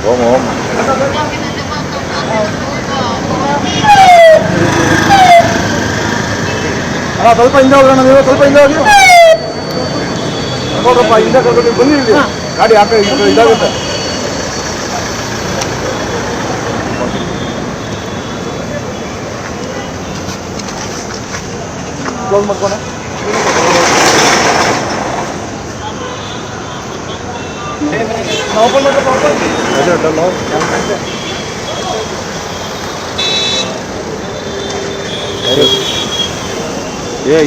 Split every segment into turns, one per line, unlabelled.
ಓಂ ಓಂ
ಸ್ವಲ್ಪ ಹಿಂದೆ ಹೋಗೋಣ, ನೀವು ಸ್ವಲ್ಪ ಹಿಂದೆ ಹೋಗಿ ನೋಡ್ರಪ್ಪ, ಹಿಂದೆ ಕರ್ಕೊಂಡು ನೀವು ಬನ್ನಿ. ಇಲ್ಲಿ ಗಾಡಿ ಯಾಕೆ ಇದಾಗುತ್ತೆ. ಕ್ಲೋಸ್ ಮಾಡ್ಕೋಣ. ಓಪನ್ ಮಾಡ್ರಪ್ಪ,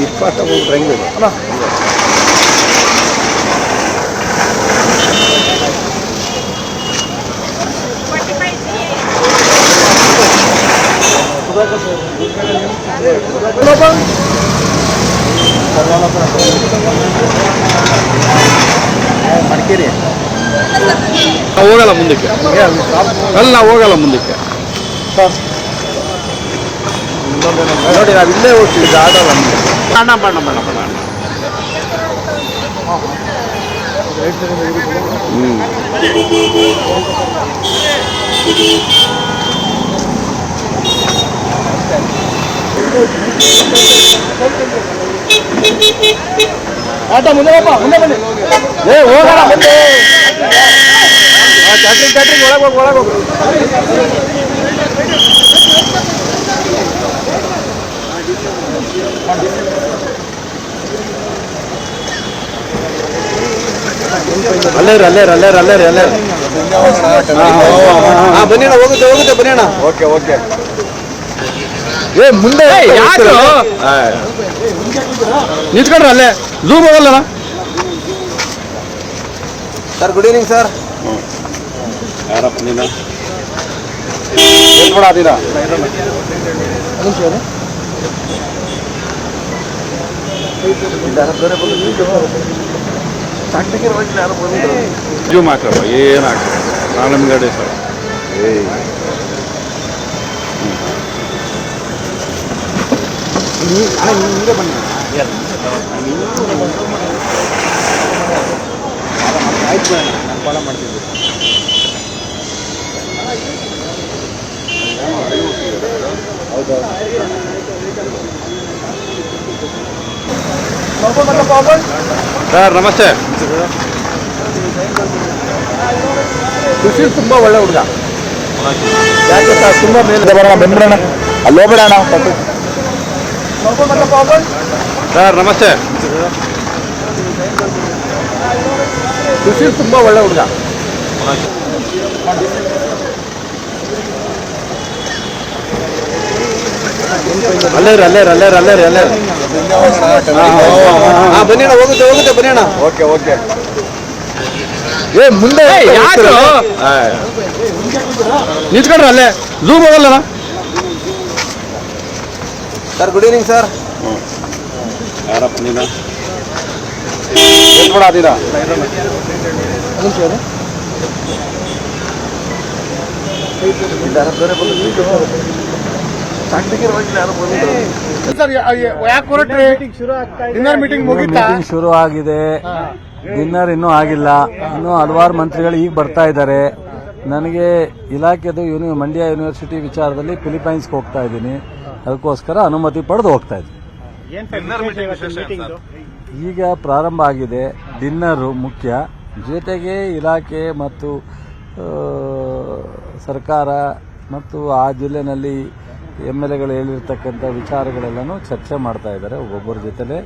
ಇಪ್ಪತ್ತ ಹೆಂಗೆ
ಅಲ್ಲ
ಮಡಿಕೇರಿ ಹೋಗಲ್ಲ ಮುಂದಕ್ಕೆ, ಅಲ್ಲ ಹೋಗಲ್ಲ ಮುಂದಕ್ಕೆ ನೋಡಿ. ನಾವು ಇಲ್ಲೇ ಹೋಗ್ತೀವಿ, ಆಡಲ್ಲ ಬಣ್ಣ ಬಣ್ಣ ಬಣ್ಣ ಬಣ್ಣ.
ಆಟ ಮುಂದೆ ಮುಂದೆ ಬನ್ನಿ. ಹೋಗೋಣ ಮುಂದೆ. ಕ್ಯಾಟ್ರಿಂಗ್ ಒಳಗೆ ಹೋಗು.
ಅಲ್ಲೇ
ಬನ್ನಿ ಅಣ್ಣ, ಹೋಗುತ್ತೆ ಬನ್ನಿ ಅಣ್ಣ.
ಓಕೆ
ಮುಂದೆ
ನಿಂತ್ಕೊಂಡ್ರೆ ಅಲ್ಲೇ ಝೂಮ್ ಹೋಗಲ್ಲ
ಸರ್. Good evening sir.
ಯಾರಪ್ಪ ನೀನು ಜೂಮ್ ಹಾಕ್ರಪ್ಪ, ಏನು ಹಾಕ್ರಿ ನಾಳೆ ಗಾಡಿ ಸರ್.
ಹಿಂಗೆ ಬನ್ನಿ. ಆಯ್ತು, ನಾನು ಫಾಲೋ ಮಾಡ್ತಿದ್ದೆ.
ಸರ್ ನಮಸ್ತೆ.
ಸುಶೀಲ್ ತುಂಬ ಒಳ್ಳೆ ಹುಡುಗ. ಯಾಕೆ ಸರ್, ತುಂಬ ಮೇಲೆ ಬರೋಣ, ಬಂದ್ಬಿಡೋಣ, ಅಲ್ಲಿ ಹೋಗ್ಬಿಡೋಣ.
ಸರ್ ನಮಸ್ತೆ.
ಸುಶೀಲ್ ತುಂಬ ಒಳ್ಳೆ ಹುಡುಗ.
ಅಲ್ಲೇ
ಬನ್ನಿ ಅಣ್ಣ, ಹೋಗುತ್ತೆ ಬನ್ನಿ ಅಣ್ಣ.
ಓಕೆ
ಮುಂದೆ
ನಿಂತ್ಕೊಂಡ್ರೆ ಅಲ್ಲೇ ಝೂಮ್ ಹೋಗಲ್ಲ
ಸರ್. Good evening sir.
ಯಾರಪ್ಪ ನೀನು
ಮೀಟಿಂಗ್ ಶುರು ಆಗಿದೆ, ಡಿನ್ನರ್ ಇನ್ನೂ ಆಗಿಲ್ಲ. ಇನ್ನೂ ಹಲವಾರು ಮಂತ್ರಿಗಳು ಈಗ ಬರ್ತಾ ಇದ್ದಾರೆ. ನನಗೆ ಇಲಾಖೆದು ಮಂಡ್ಯ ಯೂನಿವರ್ಸಿಟಿ ವಿಚಾರದಲ್ಲಿ ಫಿಲಿಪೈನ್ಸ್ಗೆ ಹೋಗ್ತಾ ಇದ್ದೀನಿ. ಅದಕ್ಕೋಸ್ಕರ ಅನುಮತಿ ಪಡೆದು ಹೋಗ್ತಾ ಇದ್ದೀನಿ. ಈಗ ಪ್ರಾರಂಭ ಆಗಿದೆ. ಡಿನ್ನರು ಮುಖ್ಯ, ಜೊತೆಗೆ ಇಲಾಖೆ ಮತ್ತು ಸರ್ಕಾರ ಮತ್ತು ಆ ಜಿಲ್ಲೆನಲ್ಲಿ MLAಗಳು ಹೇಳಿರ್ತಕ್ಕಂಥ ವಿಚಾರಗಳೆಲ್ಲನೂ ಚರ್ಚೆ ಮಾಡ್ತಾ ಇದ್ದಾರೆ. ಒಬ್ಬೊಬ್ಬರ ಜೊತೆಲೆ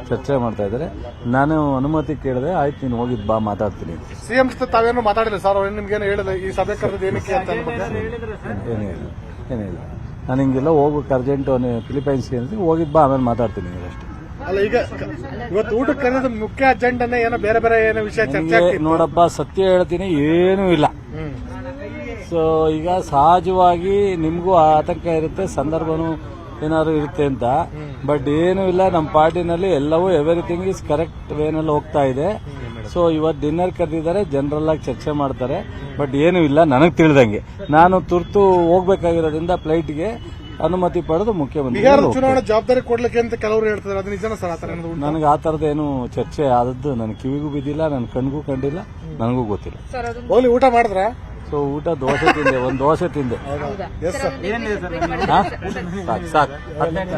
ಚರ್ಚೆ ಮಾಡ್ತಾ ಇದ್ದಾರೆ. ನಾನು ಅನುಮತಿ ಕೇಳಿದೆ, ಆಯ್ತು ನೀನು ಹೋಗಿದ್ ಬಾ ಮಾತಾಡ್ತೀನಿ.
ಸಿಎಂ ತಾವೇನು ಮಾತಾಡಿಲ್ಲ ಸರ್? ಅವ್ರು ನಿಮ್ಗೇನು ಹೇಳಿದ್ರೆ ಈ ಸಭೆ ಕರೆದು ಏನಕ್ಕೆ ಅಂತ
ಏನಿಲ್ಲ, ನಾನು ಹಿಂಗೆಲ್ಲ ಹೋಗ್ಬೇಕು ಅರ್ಜೆಂಟು ಫಿಲಿಪೈನ್ಸ್ಗೆ ಹೋಗಿದ್ ಬಾ, ಆಮೇಲೆ ಮಾತಾಡ್ತೀನಿ ಅಷ್ಟೇ.
ಅಲ್ಲ, ಈಗ ಇವತ್ತು ಊಟಕ್ಕೆ ಕರೆದ ಮುಖ್ಯ ಅಜೆಂಡನೇ ಏನೋ ಬೇರೆ ಬೇರೆ ಏನೋ ವಿಷಯ ಚರ್ಚೆ.
ನೋಡಪ್ಪ, ಸತ್ಯ ಹೇಳ್ತೀನಿ, ಏನೂ ಇಲ್ಲ. ಸೊ ಈಗ ಸಹಜವಾಗಿ ನಿಮಗೂ ಆತಂಕ ಇರುತ್ತೆ, ಸಂದರ್ಭನೂ ಏನಾದ್ರು ಇರುತ್ತೆ ಅಂತ. ಬಟ್ ಏನೂ ಇಲ್ಲ, ನಮ್ಮ ಪಾರ್ಟಿನಲ್ಲಿ ಎಲ್ಲವೂ ಎವ್ರಿಥಿಂಗ್ ಇಸ್ ಕರೆಕ್ಟ್ ವೇನಲ್ಲಿ ಹೋಗ್ತಾ ಇದೆ. ಸೊ ಇವತ್ತು ಡಿನ್ನರ್ ಕರೆದಿದ್ದಾರೆ, ಜನರಲ್ ಆಗಿ ಚರ್ಚೆ ಮಾಡ್ತಾರೆ. ಬಟ್ ಏನೂ ಇಲ್ಲ ನನಗೆ ತಿಳಿದಂಗೆ. ನಾನು ತುರ್ತು ಹೋಗ್ಬೇಕಾಗಿರೋದ್ರಿಂದ ಫ್ಲೈಟ್ಗೆ ಅನುಮತಿ ಪಡೆದು ಮುಖ್ಯಮಂತ್ರಿ
ಬಿಹಾರದ ಚುನಾವಣೆ ಜವಾಬ್ದಾರಿ ಕೊಡ್ಲಿಕ್ಕೆ ಅಂತ ಕೆಲವರು ಹೇಳ್ತಾರೆ, ಅದು ನಿಜನ ಸರ್? ಆತರ
ನನಗೆ ಆ ತರದೇನು ಚರ್ಚೆ ಆದದ್ದು ನನ್ನ ಕಿವಿಗೂ ಬಿದ್ದಿಲ್ಲ, ನನ್ನ ಕಣ್ಗೂ ಕಂಡಿಲ್ಲ, ನನಗೂ ಗೊತ್ತಿಲ್ಲ.
ಹೋಗ್ಲಿ, ಊಟ ಮಾಡಿದ್ರ?
ಸೊ ಊಟ ದೋಸೆ ತಿಂದೆ, ಒಂದು ದೋಸೆ ತಿಂದೆ.
Yes sir.
ಸಾಕು 15